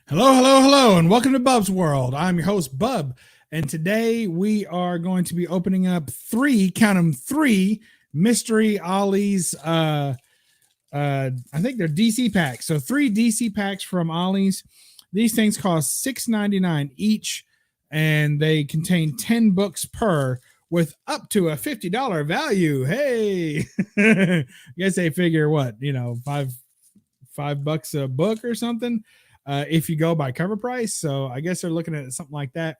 Hello, hello, hello, and welcome to BUB'S World. I'm your host, Bub, and today we are going to be opening up count them, three mystery Ollie's. I think they're DC packs. So three DC packs from Ollie's. These things cost $6.99 each, and they contain 10 books per, with up to a $50 value. Hey, I guess they figure what, $5 a book or something. If you go by cover price. So I guess they're looking at something like that.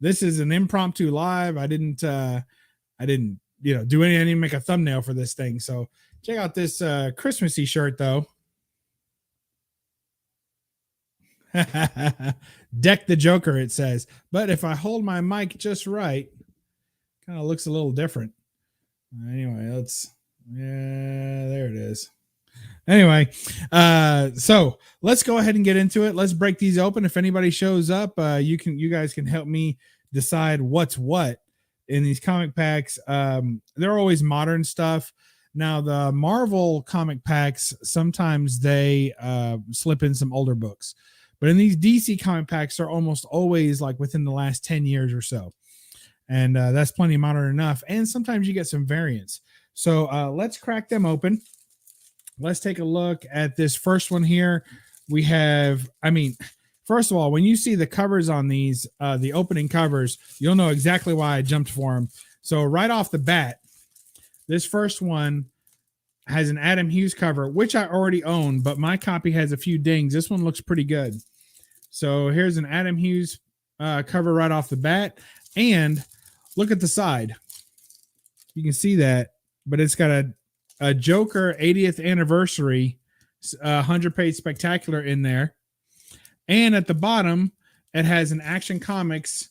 This is an impromptu live. I didn't do anything. I didn't make a thumbnail for this thing. So check out this Christmassy shirt though. Deck the Joker, it says. But if I hold my mic just right, kind of looks a little different. Anyway, there it is. Anyway, so let's go ahead and get into it. Let's break these open. If anybody shows up, you guys can help me decide what's what in these comic packs. They're always modern stuff. Now the Marvel comic packs, sometimes they slip in some older books, but in these DC comic packs, they're almost always like within the last 10 years or so. And that's plenty modern enough. And sometimes you get some variants. So let's crack them open. Let's take a look at this first one here. We have, first of all, when you see the covers on these, the opening covers, you'll know exactly why I jumped for them. So right off the bat, this first one has an Adam Hughes cover, which I already own, but my copy has a few dings. This one looks pretty good. So here's an Adam Hughes cover right off the bat. And look at the side. You can see that, but it's got a Joker 80th anniversary 100-page spectacular in there, and at the bottom it has an Action Comics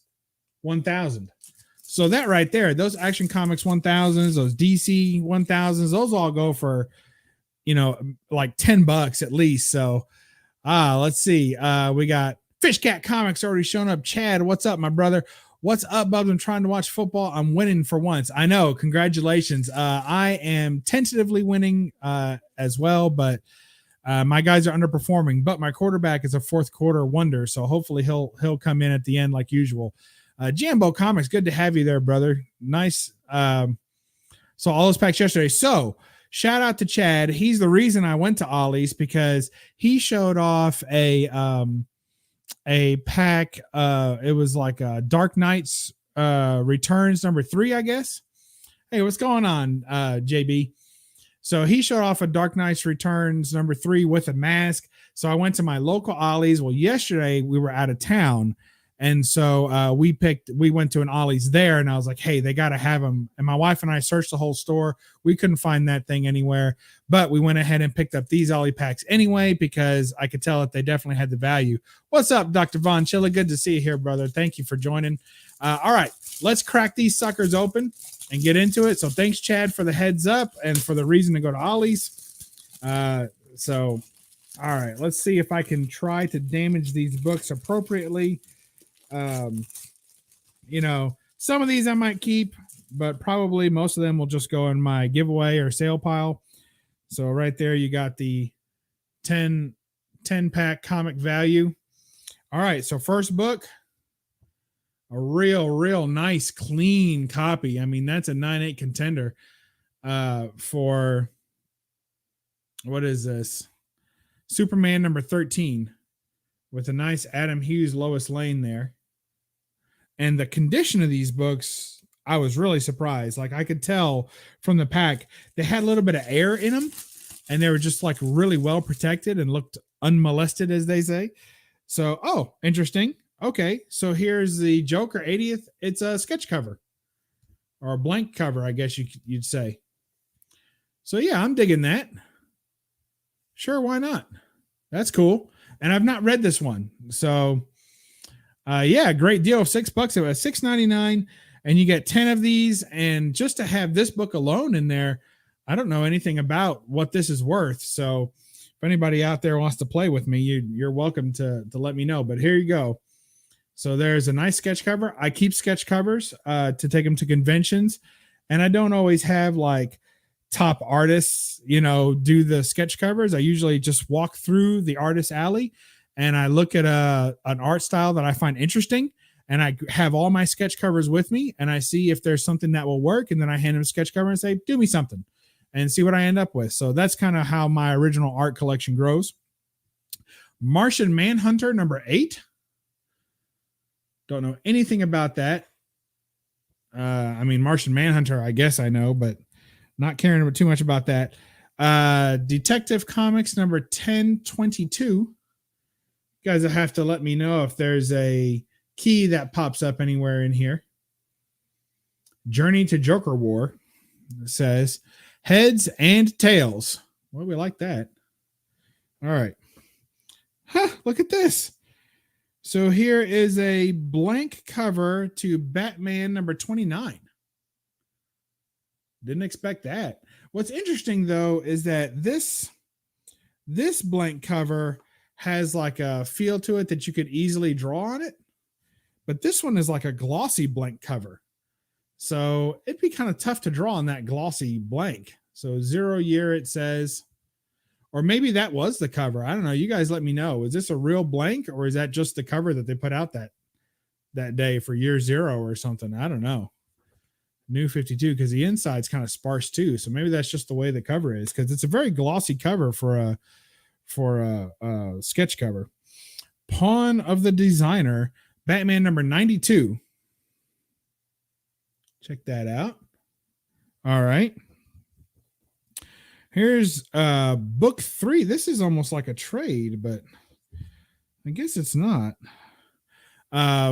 1000. So that right there, those Action Comics 1000s, those DC 1000s, those all go for like $10 at least. So let's see, we got Fish Cat Comics already shown up. Chad, what's up, my brother? What's up, Bubs? I'm trying to watch football. I'm winning for once. I know. Congratulations. I am tentatively winning as well, but my guys are underperforming. But my quarterback is a fourth quarter wonder, so hopefully he'll come in at the end like usual. Jambo Comics, good to have you there, brother. Nice. So all those packs yesterday. So shout out to Chad. He's the reason I went to Ollie's, because he showed off a pack. It was like Dark Knights Returns number 3, I guess. Hey, what's going on, JB? So he showed off a Dark Knights Returns number 3 with a mask. So I went to my local Ollie's. Well, yesterday we were out of town, and so we went to an Ollie's there, and I was like, hey, they got to have them. And my wife and I searched the whole store. We couldn't find that thing anywhere, but we went ahead and picked up these Ollie packs anyway, because I could tell that they definitely had the value. What's up, Dr. Von Chilla? Good to see you here, brother. Thank you for joining. All right, let's crack these suckers open and get into it. So thanks, Chad, for the heads up and for the reason to go to Ollie's. So, all right, let's see if I can try to damage these books appropriately. Some of these I might keep, but probably most of them will just go in my giveaway or sale pile. So right there, you got the 10 pack comic value. All right. So first book, a real nice, clean copy. That's a 9.8 contender, for what is this? Superman number 13 with a nice Adam Hughes Lois Lane there. And the condition of these books, I was really surprised. Like, I could tell from the pack, they had a little bit of air in them, and they were just like really well protected and looked unmolested, as they say. So, interesting. Okay, so here's the Joker 80th. It's a sketch cover, or a blank cover, I guess you'd say. So yeah, I'm digging that. Sure, why not? That's cool. And I've not read this one, so yeah, great deal. $6. It was $6.99, and you get 10 of these. And just to have this book alone in there, I don't know anything about what this is worth. So if anybody out there wants to play with me, you're welcome to let me know. But here you go. So there's a nice sketch cover. I keep sketch covers to take them to conventions, and I don't always have like top artists, do the sketch covers. I usually just walk through the artist alley and I look at an art style that I find interesting, and I have all my sketch covers with me, and I see if there's something that will work, and then I hand them a sketch cover and say, do me something, and see what I end up with. So that's kind of how my original art collection grows. Martian Manhunter number 8. Don't know anything about that. Martian Manhunter, I guess I know, but not caring too much about that. Detective Comics number 1022. You guys will have to let me know if there's a key that pops up anywhere in here. Journey to Joker War. It says heads and tails. Well, we like that. All right. Look at this. So here is a blank cover to Batman number 29. Didn't expect that. What's interesting, though, is that this blank cover has like a feel to it that you could easily draw on it. But this one is like a glossy blank cover. So it'd be kind of tough to draw on that glossy blank. So 0 year, it says. Or maybe that was the cover. I don't know. You guys let me know. Is this a real blank, or is that just the cover that they put out that day for year 0 or something? I don't know. New 52, because the inside's kind of sparse too. So maybe that's just the way the cover is, because it's a very glossy cover for a sketch cover. Pawn of the Designer, Batman number 92. Check that out. All right. Here's book 3. This is almost like a trade, but I guess it's not.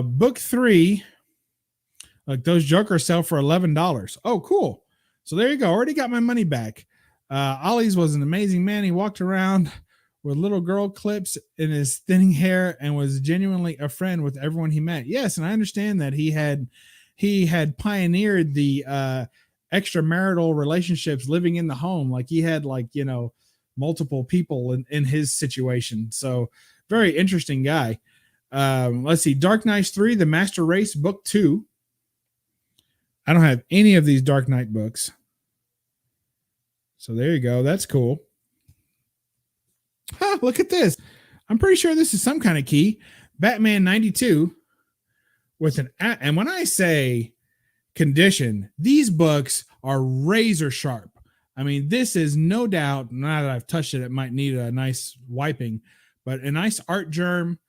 Book 3. Like, those Jokers sell for $11. Oh, cool. So there you go. Already got my money back. Ollie's was an amazing man. He walked around with little girl clips in his thinning hair and was genuinely a friend with everyone he met. Yes, and I understand that he had pioneered the extramarital relationships living in the home. Like, he had multiple people in his situation. So very interesting guy. Let's see. Dark Knight 3, The Master Race, book 2. I don't have any of these Dark Knight books. So there you go. That's cool. Look at this. I'm pretty sure this is some kind of key. Batman 92 with and when I say condition, these books are razor sharp. I mean, this is no doubt, now that I've touched it, it might need a nice wiping, but a nice art germ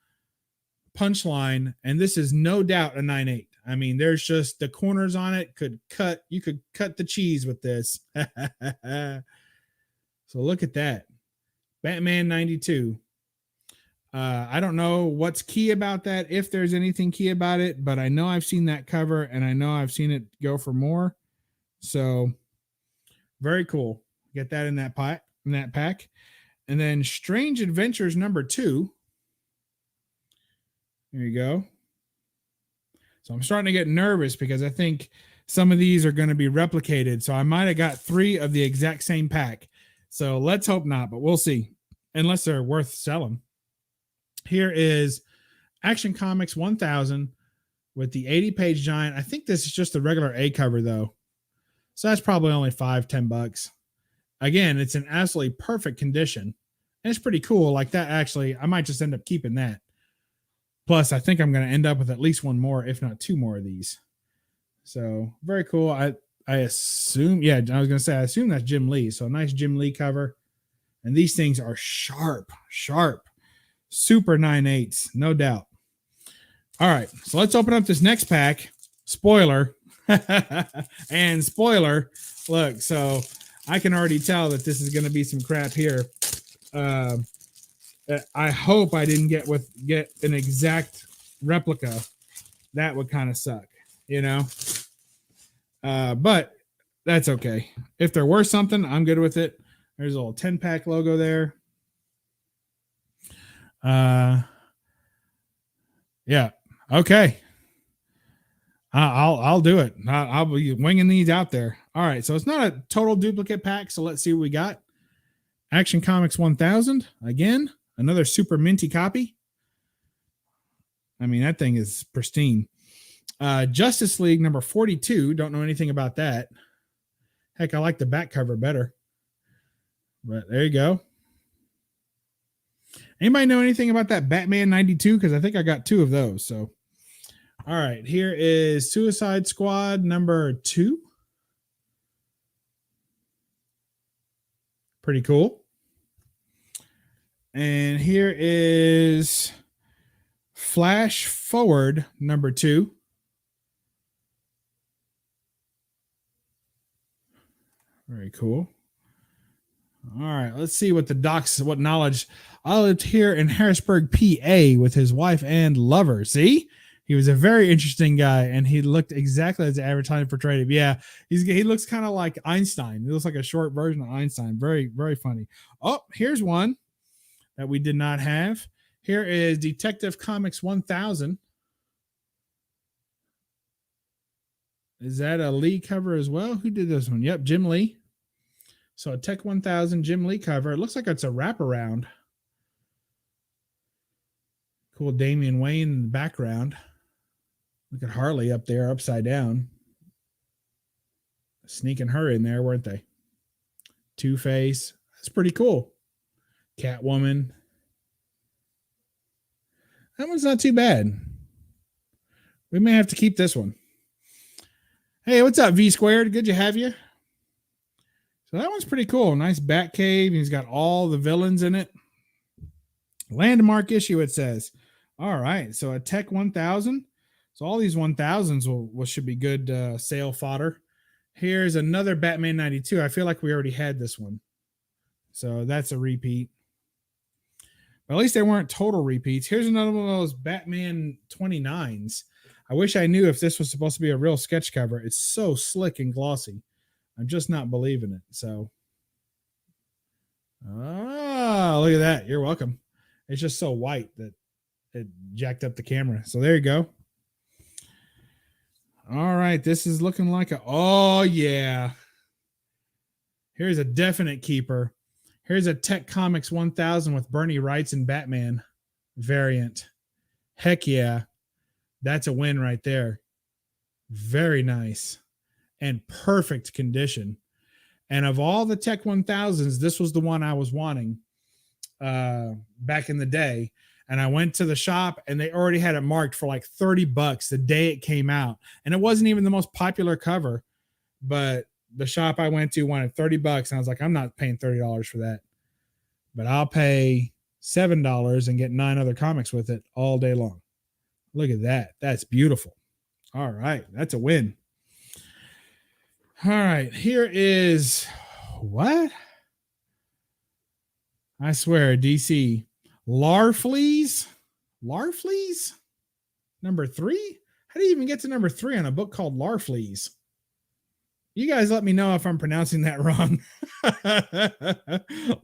punchline, and this is no doubt a 9.8. I mean, there's just the corners on it you could cut the cheese with this. So look at that. Batman 92. I don't know what's key about that, if there's anything key about it, but I know I've seen that cover, and I know I've seen it go for more. So very cool. Get that in that pack. And then Strange Adventures number 2. There you go. So I'm starting to get nervous because I think some of these are going to be replicated. So I might have got 3 of the exact same pack. So let's hope not, but we'll see. Unless they're worth selling. Here is Action Comics 1000 with the 80-page giant. I think this is just the regular A cover, though. So that's probably only $5-10. Again, it's in absolutely perfect condition. And it's pretty cool. Like that, actually, I might just end up keeping that. Plus, I think I'm going to end up with at least 1 more, if not 2 more of these. So very cool. I assume, I was going to say, I assume that's Jim Lee. So a nice Jim Lee cover. And these things are sharp. Super 9.8s, no doubt. All right, so let's open up this next pack. Spoiler. And spoiler, look, so I can already tell that this is going to be some crap here. I hope I didn't get an exact replica. That would kind of suck, but that's okay. If there were something, I'm good with it. There's a little 10-pack logo there. Yeah. Okay. I'll do it. I'll be winging these out there. All right. So it's not a total duplicate pack. So let's see what we got. Action Comics 1000. Again, another super minty copy. I mean, that thing is pristine. Justice League number 42. Don't know anything about that. Heck, I like the back cover better. But there you go. Anybody know anything about that Batman 92? Because I think I got 2 of those. So, all right, here is Suicide Squad number 2. Pretty cool. And here is Flash Forward number 2. Very cool. All right, let's see what what knowledge. I lived here in Harrisburg, PA with his wife and lover. See? He was a very interesting guy, and he looked exactly as the advertising portrayed him. Yeah, he looks kind of like Einstein. He looks like a short version of Einstein. Very, very funny. Oh, here's one that we did not have. Here is Detective Comics 1000. Is that a Lee cover as well? Who did this one? Yep, Jim Lee. So a Tech 1000 Jim Lee cover. It looks like it's a wraparound. Cool Damian Wayne in the background. Look at Harley up there, upside down. Sneaking her in there, weren't they? Two-Face. That's pretty cool. Catwoman. That one's not too bad. We may have to keep this one. Hey, what's up, V Squared? Good to have you. So that one's pretty cool. Nice Batcave. He's got all the villains in it. Landmark issue, it says. All right. So a Tech 1000. So all these 1000s should be good sale fodder. Here's another Batman 92. I feel like we already had this one. So that's a repeat. But at least they weren't total repeats. Here's another one of those Batman 29s. I wish I knew if this was supposed to be a real sketch cover. It's so slick and glossy. I'm just not believing it. So, look at that. You're welcome. It's just so white that it jacked up the camera. So there you go. All right. This is looking like oh yeah. Here's a definite keeper. Here's a Tech Comics 1000 with Bernie Wright's and Batman variant. Heck yeah. That's a win right there. Very nice. And perfect condition. And of all the Tech 1000s, this was the one I was wanting back in the day. And I went to the shop and they already had it marked for like $30 the day it came out. And it wasn't even the most popular cover, but the shop I went to wanted $30. And I was like, I'm not paying $30 for that, but I'll pay $7 and get 9 other comics with it all day long. Look at that. That's beautiful. All right. That's a win. All right, here is what? I swear, DC. Larfleeze? Larfleeze? Number 3? How do you even get to number 3 on a book called Larfleeze? You guys let me know if I'm pronouncing that wrong.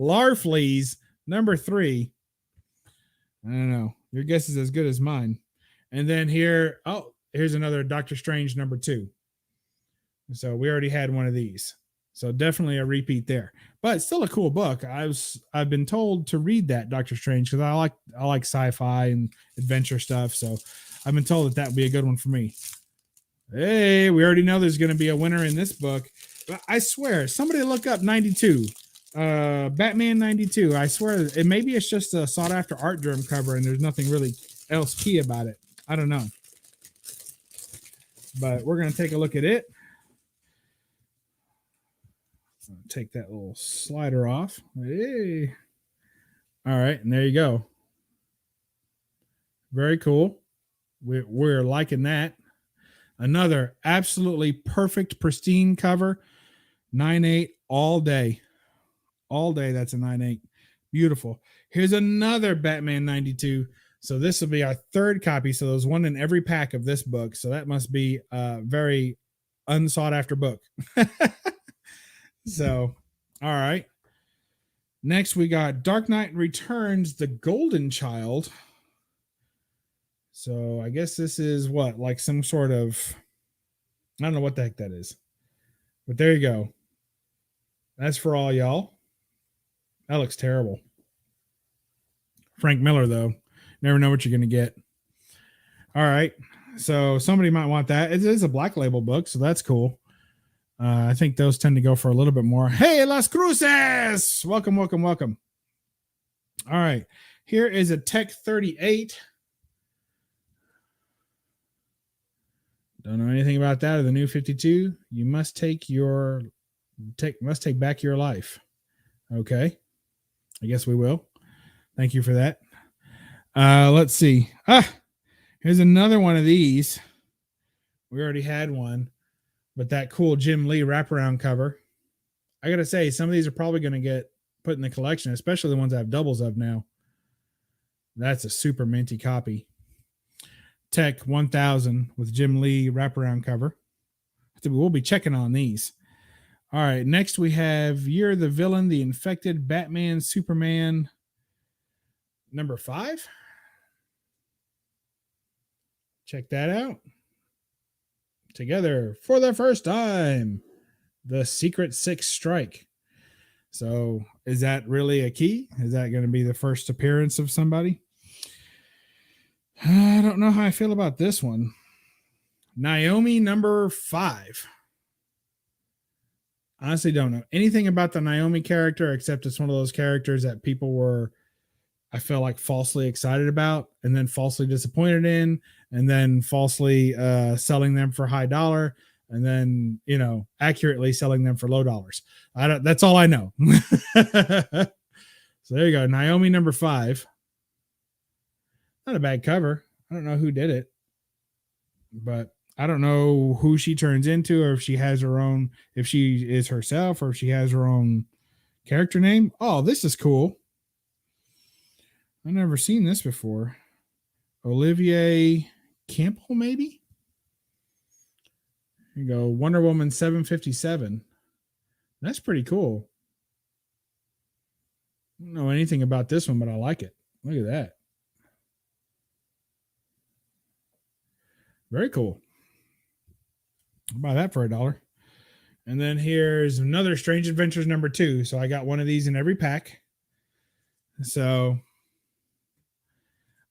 Larfleeze, number 3. I don't know. Your guess is as good as mine. And then here's another Doctor Strange number 2. So we already had one of these. So definitely a repeat there. But it's still a cool book. I've been told to read that Doctor Strange because I like sci-fi and adventure stuff. So I've been told that would be a good one for me. Hey, we already know there's going to be a winner in this book. I swear, somebody look up 92. Batman 92. I swear, maybe it's just a sought after art germ cover and there's nothing really else key about it. I don't know. But we're going to take a look at it. Take that little slider off. Hey. All right, and there you go. Very cool. We're liking that. Another absolutely perfect, pristine cover. 9/8 all day. All day, that's a 9/8. Beautiful. Here's another Batman 92. So this will be our 3rd copy. So there's one in every pack of this book. So that must be a very unsought after book. So, all right. Next, we got Dark Knight Returns, The Golden Child. So I guess this is what? Like some sort of, I don't know what the heck that is. But there you go. That's for all y'all. That looks terrible. Frank Miller, though. Never know what you're going to get. All right. So somebody might want that. It is a Black Label book, so that's cool. I think those tend to go for a little bit more. Hey, Las Cruces! Welcome, welcome, welcome. All right. Here is a Tech 38. Don't know anything about that or the new 52. You must take back your life. Okay. I guess we will. Thank you for that. Let's see. Here's another one of these. We already had one, but that cool Jim Lee wraparound cover. I gotta say, some of these are probably going to get put in the collection, especially the ones I have doubles of now. That's a super minty copy. Tech 1000 with Jim Lee wraparound cover. We'll be checking on these. All right, next we have You're the Villain, the Infected, Batman, Superman, number 5. Check that out. Together for the first time, the Secret Six Strike. So is that really a key? Is that going to be the first appearance of somebody? I don't know how I feel about this one. Naomi number 5. Honestly, don't know anything about the Naomi character, except it's one of those characters that people were, I feel like, falsely excited about and then falsely disappointed in, and then falsely selling them for high dollar, and then, accurately selling them for low dollars. That's all I know. So there you go. Naomi number 5. Not a bad cover. I don't know who did it, but I don't know who she turns into, or if she has her own, if she is herself, or if she has her own character name. Oh, this is cool. I've never seen this before. Olivier Campbell, maybe? Here you go. Wonder Woman 757. That's pretty cool. I don't know anything about this one, but I like it. Look at that. Very cool. I'll buy that for $1. And then here's another Strange Adventures number 2. So I got one of these in every pack. So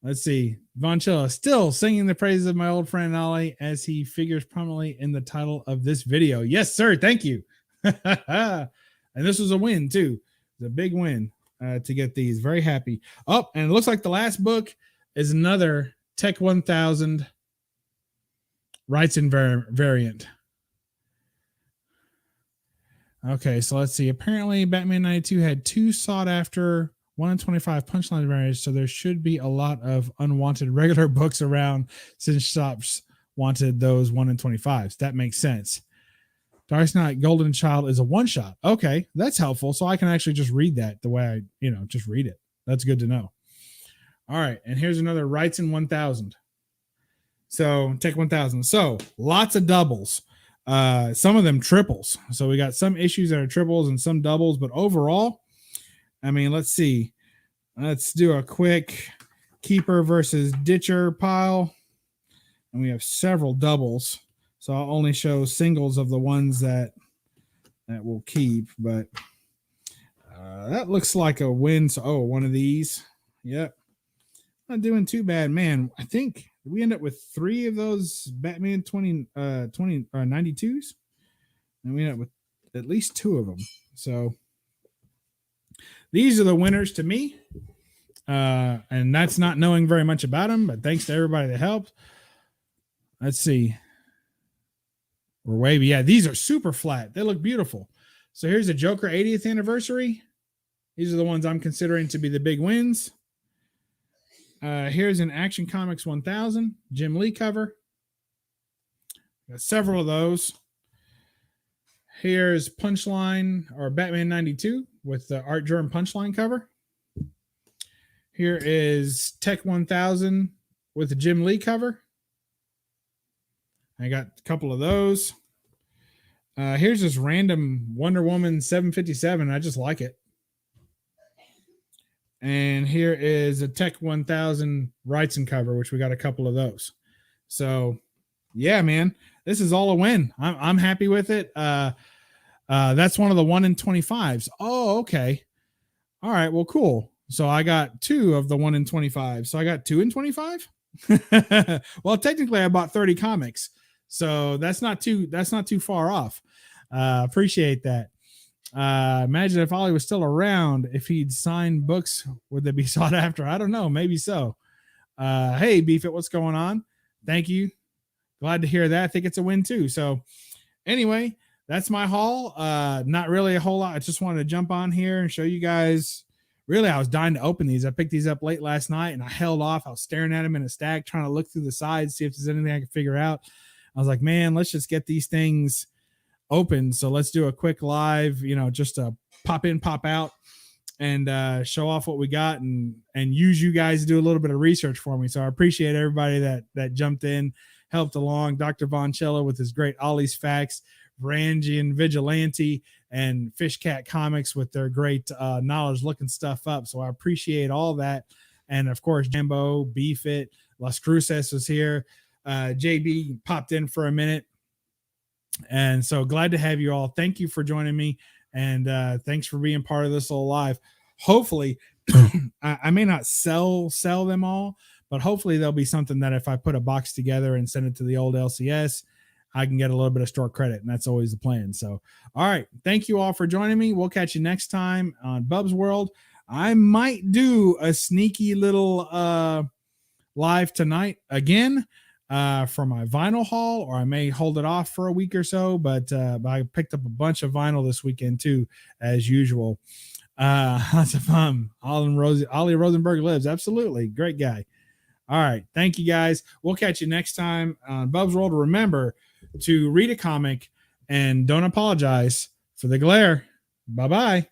let's see. Von Chilla still singing the praises of my old friend Ollie, as he figures prominently in the title of this video. Yes, sir. Thank you. And this was a win too. It's a big win to get these. Very happy. Oh, and it looks like the last book is another Tech 1000 Wrightson variant. Okay, so let's see. Apparently, Batman 92 had 2 sought after 1 in 25 punchline variants, so there should be a lot of unwanted regular books around since shops wanted those 1 in 25s. That makes sense. Dark Knight Golden Child is a one-shot. Okay, that's helpful. So I can actually just read that the way I, just read it. That's good to know. All right, and here's another Wrightson 1000. So Tech 1000. So lots of doubles. Some of them triples. So we got some issues that are triples and some doubles, but overall, I mean, let's see. Let's do a quick keeper versus ditcher pile. And we have several doubles. So I'll only show singles of the ones that we'll keep, but that looks like a win. So, one of these. Yep. Not doing too bad, man. I think we end up with 3 of those Batman 92s, and we end up with at least 2 of them. So these are the winners to me, and that's not knowing very much about them, but thanks to everybody that helped. Let's see. We're wavy. Yeah, these are super flat. They look beautiful. So here's a Joker 80th anniversary. These are the ones I'm considering to be the big wins. Here's an Action Comics 1000 Jim Lee cover. Got several of those. Here's Punchline or Batman 92 with the Art Germ Punchline cover. Here is Tech 1000 with the Jim Lee cover. I got a couple of those. Here's this random Wonder Woman 757. I just like it. And here is a Tech 1000 Wrightson cover, which we got a couple of those. So, yeah, man, this is all a win. I'm happy with it. That's one of the 1 in 25s. Oh, okay. All right. Well, cool. So I got 2 of the 1 in 25. So I got 2 in 25. Well, technically, I bought 30 comics, so that's not too far off. Appreciate that. Imagine if Ollie was still around, if he'd sign books, would they be sought after? I don't know. Maybe so. Hey, Beefit, what's going on? Thank you. Glad to hear that. I think it's a win too. So anyway, that's my haul. Not really a whole lot. I just wanted to jump on here and show you guys. Really, I was dying to open these. I picked these up late last night and I held off. I was staring at them in a stack, trying to look through the sides, see if there's anything I can figure out. I was like, man, let's just get these things open. So let's do a quick live, just to pop in, pop out, and show off what we got, and use you guys to do a little bit of research for me. So I appreciate everybody that jumped in, helped along. Dr. Voncello with his great Ollie's Facts, Varangian Vigilante, and Fish Cat Comics with their great knowledge looking stuff up. So I appreciate all that. And of course, Jambo, Beefit, Las Cruces was here. JB popped in for a minute. And so glad to have you all. Thank you for joining me. And thanks for being part of this little live. Hopefully, I may not sell them all, but hopefully there'll be something that if I put a box together and send it to the old LCS, I can get a little bit of store credit, and that's always the plan. So, all right. Thank you all for joining me. We'll catch you next time on BUB'S World. I might do a sneaky little live tonight again for my vinyl haul, or I may hold it off for a week or so, but I picked up a bunch of vinyl this weekend too, as usual. Lots of fun. Ollie Rosenberg lives. Absolutely. Great guy. All right. Thank you guys. We'll catch you next time on BUB'S World. Remember to read a comic and don't apologize for the glare. Bye-bye.